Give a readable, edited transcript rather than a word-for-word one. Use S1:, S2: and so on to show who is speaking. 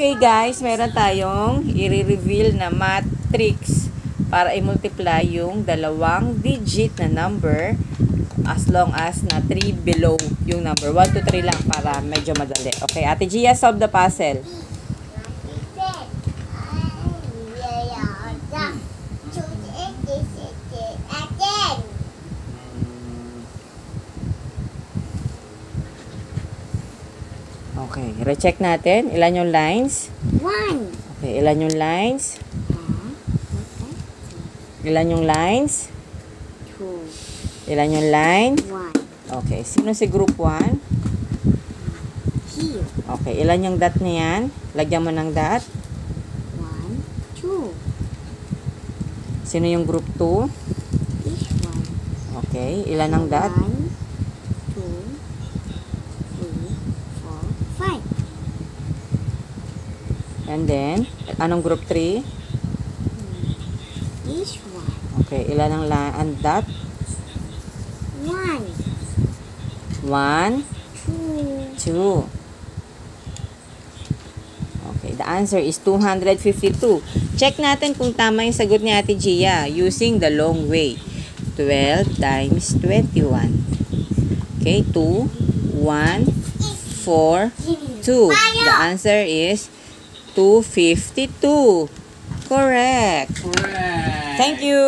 S1: Okay guys, meron tayong i-reveal na matrix para i-multiply yung dalawang digit na number as long as na 3 below yung number. 1 to 3 lang para medyo madali. Okay, Ate Gia, solve the puzzle. Okay, recheck natin. Ilan yung lines?
S2: 1.
S1: Okay, ilan yung lines? Ilan yung lines?
S2: 2.
S1: Ilan yung line?
S2: 1.
S1: Okay, sino si group 1?
S2: Here.
S1: Okay, ilan yung dot na yan? Lagyan mo ng dot.
S2: 1, 2.
S1: Sino yung group 2?
S2: This one.
S1: Okay, ilan ang dot?
S2: 1, 2, 3, 4, 5.
S1: And then, anong group 3?
S2: This one.
S1: Okay, ilan ang dot?
S2: 1,
S1: 1,
S2: 2.
S1: 2. Okay, the answer is 252. Check natin kung tama yung sagot ni Ate Gia using the long way. 12 times 21. Okay, 2, 1, 4, 2. The answer is 252. Correct.
S3: Correct.
S1: Thank you.